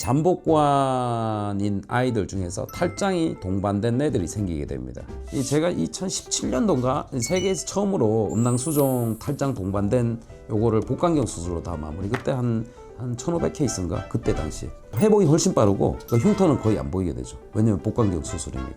잠복관인 아이들 중에서 탈장이 동반된 애들이 생기게 됩니다. 제가 2017년도인가 세계에서 처음으로 음낭수종 탈장 동반된 요거를 복강경 수술로 다 마무리. 그때 한 1500 케이스인가 그때 당시 회복이 훨씬 빠르고 그 흉터는 거의 안 보이게 되죠. 왜냐면 복강경 수술이니까.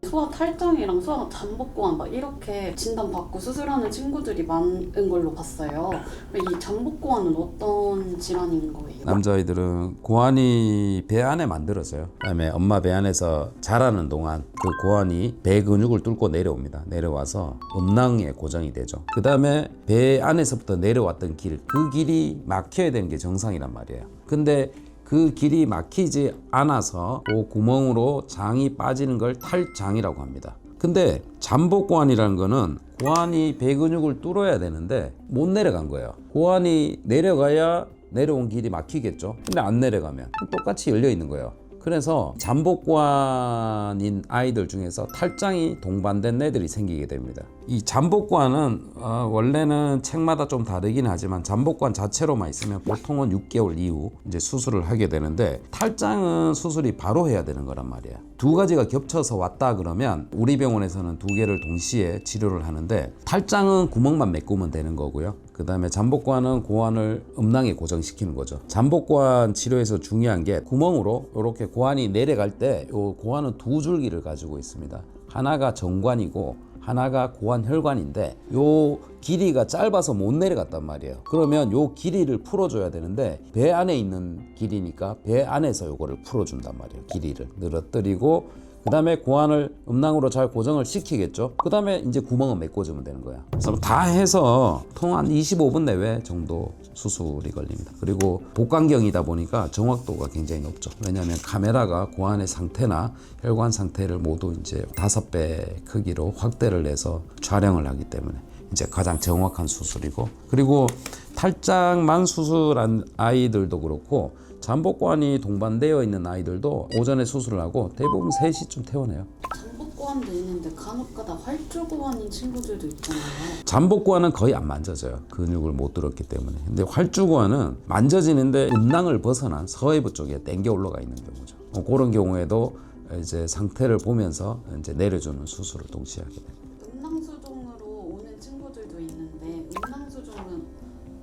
소아 탈장이랑 소아 잠복고환 막 이렇게 진단받고 수술하는 친구들이 많은 걸로 봤어요. 이 잠복고환은 어떤 질환인 거예요? 남자아이들은 고환이 배 안에 만들어져요. 그다음에 엄마 배 안에서 자라는 동안 그 고환이 배 근육을 뚫고 내려옵니다. 내려와서 음낭에 고정이 되죠. 그다음에 배 안에서부터 내려왔던 길, 그 길이 막혀야 되는 게 정상이란 말이에요. 근데 그 길이 막히지 않아서 그 구멍으로 장이 빠지는 걸 탈장이라고 합니다. 근데 잠복고환이라는 거는 고환이 배 근육을 뚫어야 되는데 못 내려간 거예요. 고환이 내려가야 내려온 길이 막히겠죠. 근데 안 내려가면 똑같이 열려 있는 거예요. 그래서 잠복관인 아이들 중에서 탈장이 동반된 애들이 생기게 됩니다. 이 잠복관은 원래는 책마다 좀 다르긴 하지만 잠복관 자체로만 있으면 보통은 6개월 이후 이제 수술을 하게 되는데, 탈장은 수술이 바로 해야 되는 거란 말이에요. 두 가지가 겹쳐서 왔다 그러면 우리 병원에서는 두 개를 동시에 치료를 하는데, 탈장은 구멍만 메꾸면 되는 거고요. 그 다음에 잠복관은 고환을 음낭에 고정시키는 거죠. 잠복관 치료에서 중요한 게 구멍으로 이렇게 고환이 내려갈 때 이 고환은 두 줄기를 가지고 있습니다. 하나가 정관이고 하나가 고환혈관인데 요 길이가 짧아서 못 내려갔단 말이에요. 그러면 요 길이를 풀어줘야 되는데 배 안에 있는 길이니까 배 안에서 요거를 풀어준단 말이에요. 길이를 늘어뜨리고 그 다음에 고환을 음낭으로 잘 고정을 시키겠죠. 그 다음에 이제 구멍은 메꿔주면 되는 거야. 그래서 다 해서 통 한 25분 내외 정도 수술이 걸립니다. 그리고 복강경이다 보니까 정확도가 굉장히 높죠. 왜냐하면 카메라가 고환의 상태나 혈관 상태를 모두 이제 5배 크기로 확대를 해서 촬영을 하기 때문에 이제 가장 정확한 수술이고, 그리고 탈장만 수술한 아이들도 그렇고 잠복관이 동반되어 있는 아이들도 오전에 수술을 하고 대부분 3시쯤 퇴원해요. 잠복고환도 있는데 간혹가다 활주고환인 친구들도 있잖아요. 잠복고환은 거의 안 만져져요. 근육을 못 들었기 때문에. 근데 활주고환은 만져지는데 음낭을 벗어난 서해부 쪽에 땡겨 올라가 있는 경우죠. 그런 경우에도 이제 상태를 보면서 이제 내려주는 수술을 동시에 하게 됩니다. 음낭수종으로 오는 친구들도 있는데 음낭수종은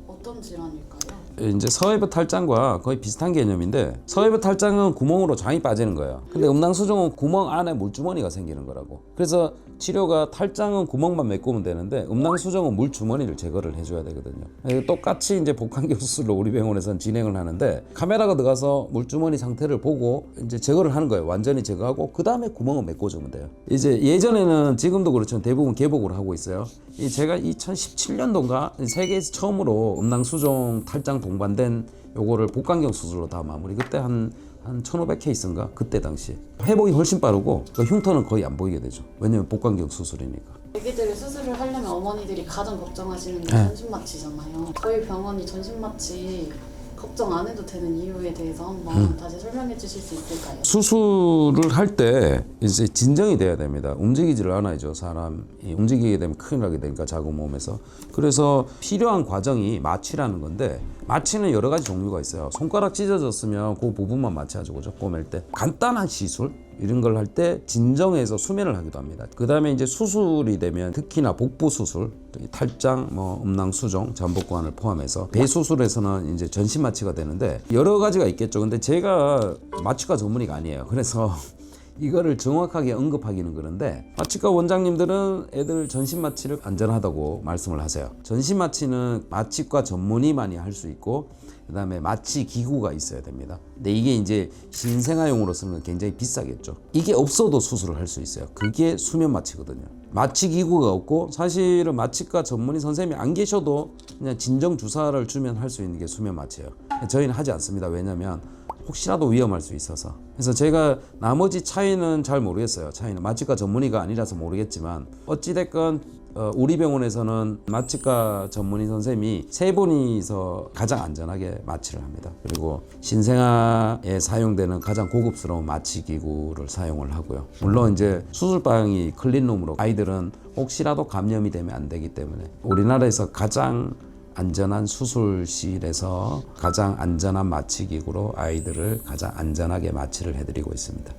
어떤 질환일까요? 이제 서해부 탈장과 거의 비슷한 개념인데, 서해부 탈장은 구멍으로 장이 빠지는 거예요. 근데 음낭수종은 구멍 안에 물주머니가 생기는 거라고. 그래서 치료가 탈장은 구멍만 메꾸면 되는데 음낭수종은 물주머니를 제거를 해줘야 되거든요. 똑같이 이제 복강경 수술로 우리 병원에서는 진행을 하는데, 카메라가 들어가서 물주머니 상태를 보고 이제 제거를 하는 거예요. 완전히 제거하고 그 다음에 구멍을 메꿔주면 돼요. 이제 예전에는, 지금도 그렇지만 대부분 개복을 하고 있어요. 제가 2017년도인가 세계에서 처음으로 음낭수종 탈장 동반된 요거를 복강경 수술로 다 마무리. 그때 한 1500 케이스인가 그때 당시 회복이 훨씬 빠르고 그 흉터는 거의 안 보이게 되죠. 왜냐면 복강경 수술이니까. 애기들 수술을 하려면 어머니들이 가장 걱정하시는 게 전신마취잖아요. 저희 병원이 전신마취 걱정 안 해도 되는 이유에 대해서 한번 다시 설명해 주실 수 있을까요? 수술을 할 때 이제 진정이 돼야 됩니다. 움직이지를 않아야죠. 사람이 움직이게 되면 큰일 나게 되니까, 작은 몸에서. 그래서 필요한 과정이 마취라는 건데, 마취는 여러 가지 종류가 있어요. 손가락 찢어졌으면 그 부분만 마취하죠. 그죠? 꼬맬 때. 간단한 시술 이런 걸 할 때 진정해서 수면을 하기도 합니다. 그 다음에 이제 수술이 되면 특히나 복부 수술, 탈장, 음낭수종, 잠복관을 포함해서 배 수술에서는 이제 전신 마취가 되는데 여러 가지가 있겠죠. 근데 제가 마취과 전문의가 아니에요. 그래서 이거를 정확하게 언급하기는 그런데, 마취과 원장님들은 애들 전신 마취를 안전하다고 말씀을 하세요. 전신 마취는 마취과 전문의만이 할 수 있고, 그 다음에 마취 기구가 있어야 됩니다. 근데 이게 이제 신생아용으로 쓰는 건 굉장히 비싸겠죠. 이게 없어도 수술을 할 수 있어요. 그게 수면 마취거든요. 마취 기구가 없고, 사실은 마취과 전문의 선생님이 안 계셔도 그냥 진정 주사를 주면 할 수 있는 게 수면 마취예요. 저희는 하지 않습니다. 왜냐면 혹시라도 위험할 수 있어서. 그래서 제가 나머지 차이는 잘 모르겠어요. 차이는 마취과 전문의가 아니라서 모르겠지만, 어찌됐건 우리 병원에서는 마취과 전문의 선생님이 3분이서 가장 안전하게 마취를 합니다. 그리고 신생아에 사용되는 가장 고급스러운 마취 기구를 사용을 하고요. 물론 이제 수술방이 클린룸으로, 아이들은 혹시라도 감염이 되면 안 되기 때문에 우리나라에서 가장 안전한 수술실에서 가장 안전한 마취기구로 아이들을 가장 안전하게 마취를 해드리고 있습니다.